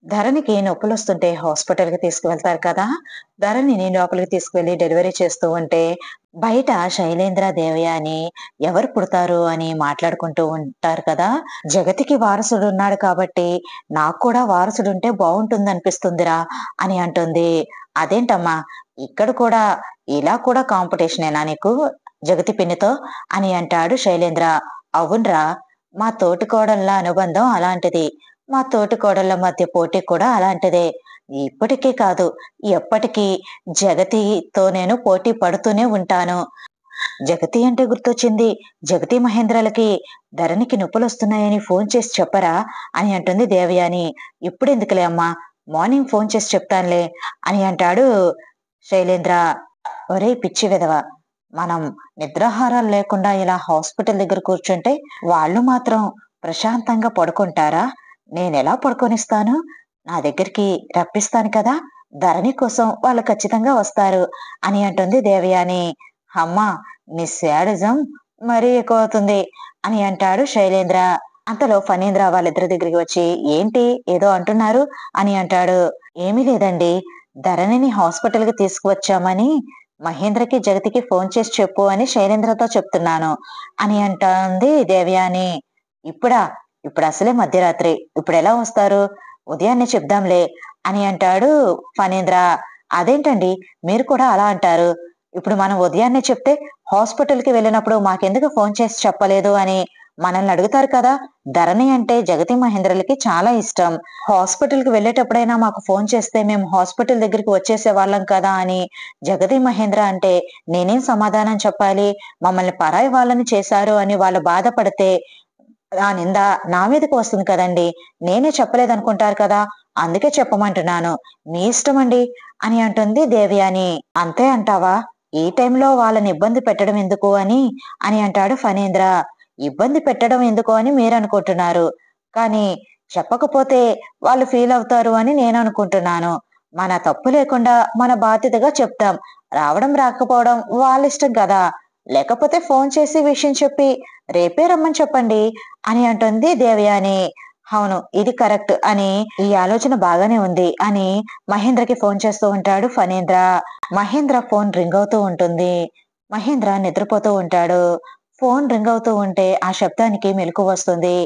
ధరణికి నొప్పులొస్తుంటే హాస్పిటల్‌కి తీసుకువెళ్తారు కదా! ధరణిని లోపలికి తీసుకువెళ్ళి డెలివరీ చేస్తూ ఉంటే, బయట శైలేంద్ర, దేవయాని ఎవరు పుడతారు అని మాట్లాడుకుంటూ ఉంటారు కదా! జగతికి వారసుడున్నాడు కాబట్టి, నాకు కూడా వారసుడుంటే బావుంటుందనిపిస్తుందిరా అని అంటుంది. అదేంటమ్మా! ఇక్కడ కూడా ఇలా కూడా కాంపిటీషనేనా నీకు జగతి పిన్నితో? అని అంటాడు శైలేంద్ర. అవునురా! మా తోటికోడళ్ళ అనుబంధం అలాంటిది. మా తోటికోడళ్ళ మధ్య పోటీ కూడా అలాంటిదే. ఇప్పటికే కాదు, ఎప్పటికీ జగతితో నేను పోటీ పడుతూనే ఉంటాను. జగతి అంటే గుర్తొచ్చింది. జగతి మహేంద్రలకి ధరణికి నొప్పులొస్తున్నాయని ఫోన్ చేసి చెప్పరా? అని అంటుంది దేవయాని. ఇప్పుడెందుకులే అమ్మా! మార్నింగ్ ఫోన్ చేసి చెప్తానులే అని అంటాడు శైలేంద్ర. ఒరేయ్ పిచ్చి వెధవ! మనం నిద్రాహారాలు లేకుండా ఇలా హాస్పిటల్ దగ్గర కూర్చుంటే, వాళ్ళు మాత్రం ప్రశాంతంగా పడుకుంటారా? నేనెలా పడుకోనిస్తాను? నా దగ్గరికి రప్పిస్తాను కదా! ధరణి కోసం వాళ్ళు ఖచ్చితంగా వస్తారు అని అంటుంది దేవయాని. హమ్మా! నీ శాడిజం మరీ ఎక్కువవుతుంది అని అంటాడు శైలేంద్ర. అంతలో ఫణీంద్ర వాళ్ళిద్దరి దగ్గరికి వచ్చి, ఏంటి ఏదో అంటున్నారు? అని అంటాడు. ఏమీ లేదండి. ధరణిని హాస్పిటల్‌కి తీసుకువచ్చామని మహేంద్రకి, జగతికి ఫోన్ చేసి చెప్పు అని శైలేంద్రతో చెప్తున్నాను అని అంటోంది దేవయాని. ఇప్పుడా? ఇప్పుడసలే మధ్యరాత్రి. ఇప్పుడెలా వస్తారు? ఉదయాన్నే చెప్దాంలే అని అంటాడు ఫణీంద్ర. అదేంటండి మీరు కూడా అలా అంటారు? ఇప్పుడు మనం ఉదయాన్నే చెప్తే హాస్పిటల్‌కి వెళ్ళినప్పుడు మాకెందుకు ఫోన్ చేసి చెప్పలేదు అని మనల్ని అడుగుతారు కదా! ధరణి అంటే జగతి మహేంద్రలకి చాలా ఇష్టం. హాస్పిటల్‌కి వెళ్ళేటప్పుడైనా మాకు ఫోన్ చేస్తే మేము హాస్పిటల్ దగ్గరికి వచ్చేసేవాళ్ళం కదా! అని జగతి మహేంద్ర అంటే నేనేం సమాధానం చెప్పాలి? మమ్మల్ని పరాయి వాళ్ళని చేశారు అని వాళ్ళు బాధపడితే ఆ నింద నా మీదకి వస్తుంది కదండీ! నేనే చెప్పలేదనుకుంటారు కదా! అందుకే చెప్పమంటున్నాను. మీ ఇష్టమండి అని అంటుంది దేవయాని. అంతే అంటావా? ఈ టైంలో వాళ్ళని ఇబ్బంది పెట్టడం ఎందుకు అని అంటాడు ఫణీంద్ర. ఇబ్బంది పెట్టడం ఎందుకు అని మీరనుకుంటున్నారు. కానీ చెప్పకపోతే వాళ్ళు ఫీలవుతారు అని నేననుకుంటున్నాను. మన తప్పు లేకుండా మన బాధ్యతగా చెప్తాం. రావడం రాకపోవడం వాళ్ళిష్టం కదా! లేకపోతే ఫోన్ చేసి విషయం చెప్పి రేపే రమ్మని చెప్పండి అని అంటుంది దేవయాని. అవును. ఇది కరెక్ట్ అని ఈ ఆలోచన బాగానే ఉంది అని మహేంద్రకి ఫోన్ చేస్తూ ఉంటాడు ఫణీంద్ర. మహేంద్ర ఫోన్ రింగ్ అవుతూ ఉంటుంది. మహేంద్ర నిద్రపోతూ ఉంటాడు. ఫోన్ రింగ్ అవుతూ ఉంటే ఆ శబ్దానికి మెలకువొస్తుంది.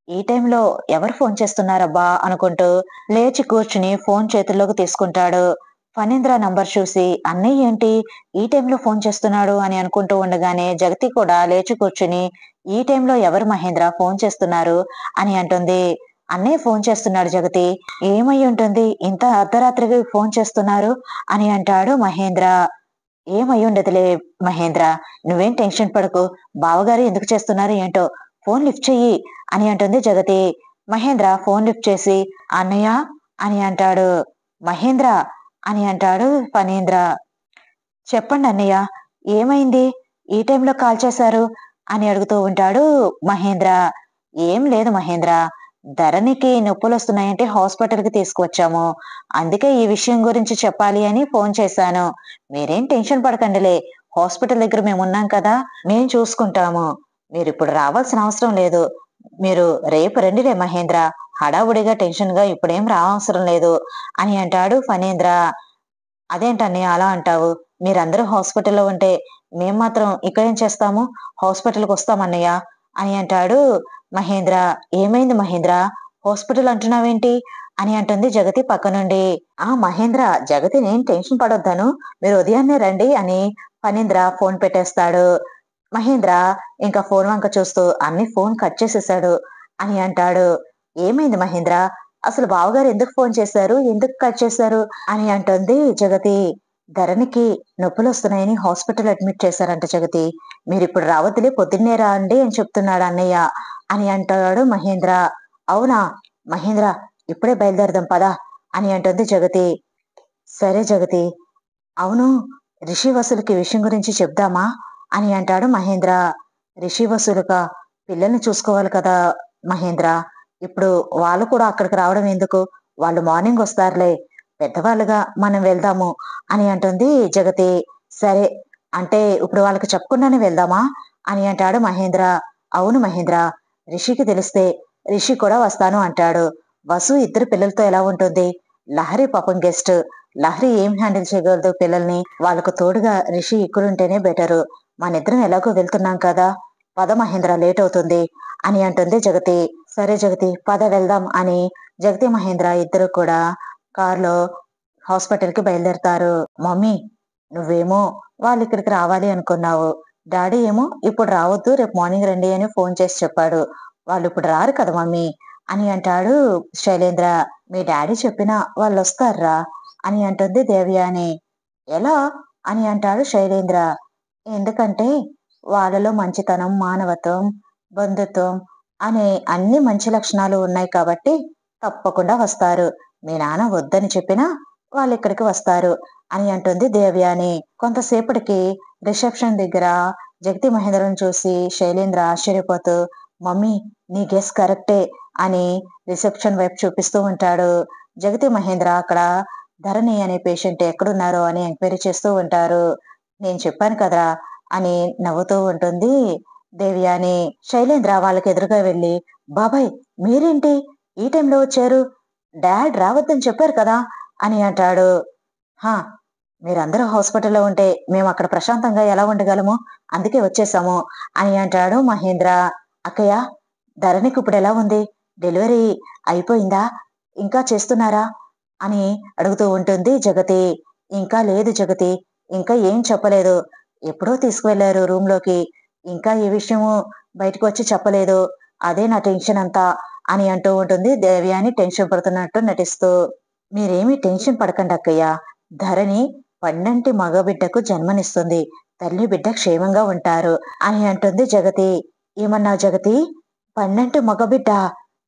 ఈ టైంలో ఎవరు ఫోన్ చేస్తున్నారబ్బా అనుకుంటూ లేచి కూర్చుని ఫోన్ చేతుల్లోకి తీసుకుంటాడు. ఫణీంద్ర నంబర్ చూసి అన్నయ్య ఏంటి ఈ టైంలో ఫోన్ చేస్తున్నాడు అని అనుకుంటూ ఉండగానే జగతి కూడా లేచి కూర్చుని ఈ టైంలో ఎవరు మహేంద్ర ఫోన్ చేస్తున్నారు అని అంటుంది. అన్నయ్య ఫోన్ చేస్తున్నాడు జగతి. ఏమై ఉంటుంది ఇంత అర్ధరాత్రికి ఫోన్ చేస్తున్నారు అని అంటాడు మహేంద్ర. ఏమయ్యుండదులే మహేంద్ర. నువ్వేం టెన్షన్ పడకు. బావగారు ఎందుకు చేస్తున్నారు ఏంటో. ఫోన్ లిఫ్ట్ చెయ్యి అని అంటుంది జగతి. మహేంద్ర ఫోన్ లిఫ్ట్ చేసి అన్నయ్య అని అంటాడు. మహేంద్ర అని అంటాడు ఫణీంద్ర. చెప్పండి అన్నయ్య. ఏమైంది? ఈ టైంలో కాల్ చేశారు? అని అడుగుతూ ఉంటాడు మహేంద్ర. ఏం లేదు మహేంద్ర. ధరణికి నొప్పులొస్తున్నాయంటే హాస్పిటల్‌కి తీసుకువచ్చాము. అందుకే ఈ విషయం గురించి చెప్పాలి అని ఫోన్ చేశాను. మీరేం టెన్షన్ పడకండిలే. హాస్పిటల్ దగ్గర మేమున్నాం కదా! మేం చూసుకుంటాము. మీరిప్పుడు రావాల్సిన అవసరం లేదు. మీరు రేపు రండిలే మహేంద్ర. హడావుడిగా, టెన్షన్‌గా ఇప్పుడేం రావసరం లేదు అని అంటాడు ఫణీంద్ర. అదేంటన్నయ్య అలా అంటావు? మీరందరూ హాస్పిటల్‌లో ఉంటే, మేము మాత్రం ఇక్కడేం చేస్తాము? హాస్పిటల్‌కొస్తామన్నయ్య అని అంటాడు మహేంద్ర. ఏమైంది మహేంద్ర? హాస్పిటల్ అంటున్నావేంటి? అని అంటుంది జగతి పక్క నుండి. ఆ! మహేంద్ర, జగతినేం టెన్షన్ పడొద్దను. మీరు ఉదయాన్నే రండి అని ఫణీంద్ర ఫోన్ పెట్టేస్తాడు. మహేంద్ర ఇంకా ఫోన్ వంక చూస్తూ అన్నయ్య ఫోన్ కట్ చేసేశాడు అని అంటాడు. ఏమైంది మహేంద్ర? అసలు బావగారు ఎందుకు ఫోన్ చేశారు? ఎందుకు కట్ చేశారు? అని అంటుంది జగతి. ధరణికి నొప్పులొస్తున్నాయని హాస్పిటల్ అడ్మిట్ చేశారంట జగతి. మీరిప్పుడు రావద్దులే పొద్దున్నే రండి అని చెప్తున్నాడు అన్నయ్య అని అంటాడు మహేంద్ర. అవునా? మహేంద్ర ఇప్పుడే బయలుదేరదాం పద అని అంటుంది జగతి. సరే జగతి. అవును. రిషి వసూలుకి విషయం గురించి చెప్దామా? అని అంటాడు మహేంద్ర. రిషి వసూలుకా? పిల్లల్ని చూసుకోవాలి కదా మహేంద్ర. ఇప్పుడు వాళ్ళు కూడా అక్కడికి రావడం ఎందుకు? వాళ్ళు మార్నింగ్ వస్తారులే. పెద్దవాళ్ళుగా మనం వెళ్దాము అని అంటుంది జగతి. సరే. అంటే ఇప్పుడు వాళ్ళకి చెప్పకుండానే వెళ్దామా? అని అంటాడు మహేంద్ర. అవును మహేంద్ర. రిషికి తెలిస్తే రిషి కూడా వస్తాను అంటాడు. వసు ఇద్దరు పిల్లలతో ఎలా ఉంటుంది? లహరి పాపం గెస్ట్. లహరి ఏం హ్యాండిల్ చేయగలదు పిల్లల్ని? వాళ్ళకు తోడుగా రిషి ఇక్కడుంటేనే బెటరు. మనిద్దరం ఎలాగో వెళ్తున్నాం కదా! పద మహేంద్ర లేట్ అవుతుంది అని అంటుంది జగతి. సరే జగతి పద వెళ్దాం అని జగతి మహేంద్ర ఇద్దరు కూడా కారులో హాస్పిటల్‌కి బయలుదేరతారు. మమ్మీ నువ్వేమో వాళ్ళిక్కడికి రావాలి అనుకున్నావు. డాడీ ఏమో ఇప్పుడు రావద్దు రేపు మార్నింగ్ రండి అని ఫోన్ చేసి చెప్పాడు. వాళ్ళిప్పుడు రారు కదా మమ్మీ అని అంటాడు శైలేంద్ర. మీ డాడీ చెప్పినా వాళ్ళొస్తార్రా అని అంటుంది దేవయాని. ఎలా? అని అంటాడు శైలేంద్ర. ఎందుకంటే వాళ్ళలో మంచితనం, మానవత్వం, బంధుత్వం అనే అన్ని మంచి లక్షణాలు ఉన్నాయి కాబట్టి తప్పకుండా వస్తారు. మీ నాన్న వద్దని చెప్పినా వాళ్ళిక్కడికి వస్తారు అని అంటుంది దేవయాని. కొంతసేపటికి రిసెప్షన్ దగ్గర జగతి మహేంద్రను చూసి శైలేంద్ర ఆశ్చర్యపోతూ మమ్మీ నీ గెస్ కరెక్టే అని రిసెప్షన్ వైపు చూపిస్తూ ఉంటాడు. జగతి మహేంద్ర అక్కడ ధరణి అనే పేషెంట్ ఎక్కడున్నారో అని ఎంక్వైరీ చేస్తూ ఉంటారు. నేను చెప్పాను కదరా అని నవ్వుతూ ఉంటుంది దేవయాని. శైలేంద్ర వాళ్ళకి ఎదురుగా వెళ్ళి బాబాయ్ మీరేంటి ఈ టైంలో వచ్చారు? డాడ్ రావద్దని చెప్పారు కదా అని అంటాడు. హా మీరందరూ హాస్పిటల్లో ఉంటే మేము అక్కడ ప్రశాంతంగా ఎలా ఉండగలము? అందుకే వచ్చేసాము అని అంటాడు మహేంద్ర. అక్కయ్య ధరణికి ఇప్పుడు ఎలా ఉంది? డెలివరీ అయిపోయిందా? ఇంకా చేస్తున్నారా? అని అడుగుతూ ఉంటుంది జగతి. ఇంకా లేదు జగతి. ఇంకా ఏం చెప్పలేదు. ఎప్పుడో తీసుకువెళ్లారు రూమ్‌లోకి. ఇంకా ఈ విషయము బయటకు వచ్చి చెప్పలేదు. అదే నా టెన్షన్ అంతా అని అంటూ ఉంటుంది దేవయాని టెన్షన్ పడుతున్నట్టు నటిస్తూ. మీరేమీ టెన్షన్ పడకండి అక్కయ్య. ధరణి పండంటి మగబిడ్డకు జన్మనిస్తుంది. తల్లి బిడ్డ క్షేమంగా ఉంటారు అని అంటుంది జగతి. ఏమన్నావు జగతి? పండంటి మగబిడ్డ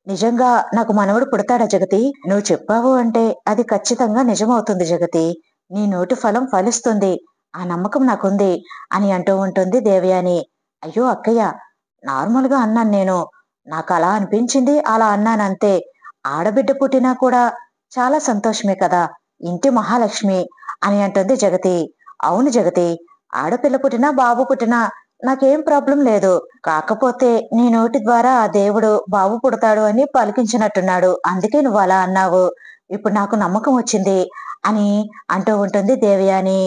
నిజంగా నాకు మనవడు పుడతాడా జగతి? నువ్వు చెప్పావు అంటే అది ఖచ్చితంగా నిజమవుతుంది జగతి. నీ నోటి ఫలం ఫలిస్తుంది. ఆ నమ్మకం నాకుంది అని అంటూ ఉంటుంది దేవయాని. అయ్యో అక్కయ్య నార్మల్‌గా అన్నాను నేను. నాకలా అనిపించింది అలా అన్నానంతే. ఆడబిడ్డ పుట్టినా కూడా చాలా సంతోషమే కదా! ఇంటి మహాలక్ష్మి అని అంటుంది జగతి. అవును జగతి. ఆడపిల్ల పుట్టినా, బాబు పుట్టినా నాకేం ప్రాబ్లమ్ లేదు. కాకపోతే నీ నోటి ద్వారా ఆ దేవుడు బాబు పుడతాడు అని పలికించినట్టున్నాడు. అందుకే నువ్వలా అన్నావు. ఇప్పుడు నాకు నమ్మకం వచ్చింది అని అంటూ ఉంటుంది దేవయాని.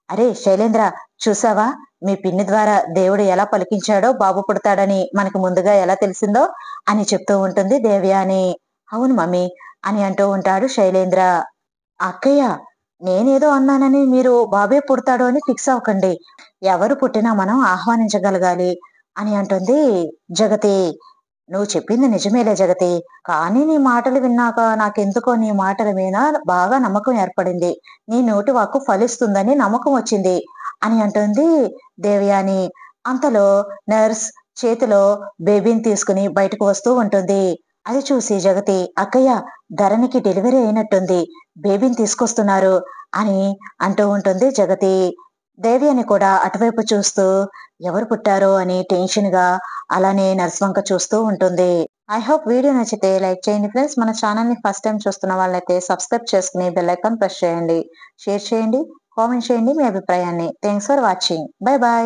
అరే శైలేంద్ర చూసావా? మీ పిన్ని ద్వారా దేవుడు ఎలా పలికించాడో బాబు పుడతాడని మనకు ముందుగా ఎలా తెలిసిందో అని చెప్తూ ఉంటుంది దేవయాని. అవును మమ్మీ అని అంటూ ఉంటాడు శైలేంద్ర. అక్కయ్య నేనేదో అన్నానని మీరు బాబే పుడతాడు అని ఫిక్స్ అవ్వకండి. ఎవరు పుట్టినా మనం ఆహ్వానించగలగాలి అని అంటుంది జగతి. నువ్వు చెప్పింది నిజమేలే జగతి. కానీ నీ మాటలు విన్నాక నాకెందుకో నీ మాటల మీద బాగా నమ్మకం ఏర్పడింది. నీ నోటి వాక్కు ఫలిస్తుందని నమ్మకం వచ్చింది అని అంటుంది దేవయాని. అంతలో నర్స్ చేతిలో బేబీని తీసుకుని బయటకు వస్తూ ఉంటుంది. అది చూసి జగతి అక్కయ్య ధరణికి డెలివరీ అయినట్టుంది. బేబీని తీసుకొస్తున్నారు అని అంటూ ఉంటుంది జగతి. దేవయాని కూడా అటువైపు చూస్తూ ఎవరు పుట్టారో అని టెన్షన్‌గా అలానే నర్స్ వంక చూస్తూ ఉంటుంది. ఐ హోప్ వీడియో నచ్చితే లైక్ చేయండి ఫ్రెండ్స్. మన ఛానల్‌ని ఫస్ట్ టైమ్ చూస్తున్న వాళ్ళైతే సబ్స్క్రైబ్ చేసుకుని బెల్ ఐకాన్ ప్రెస్ చేయండి. షేర్ చేయండి, కామెంట్ చేయండి మీ అభిప్రాయాన్ని. Thanks for watching. By by.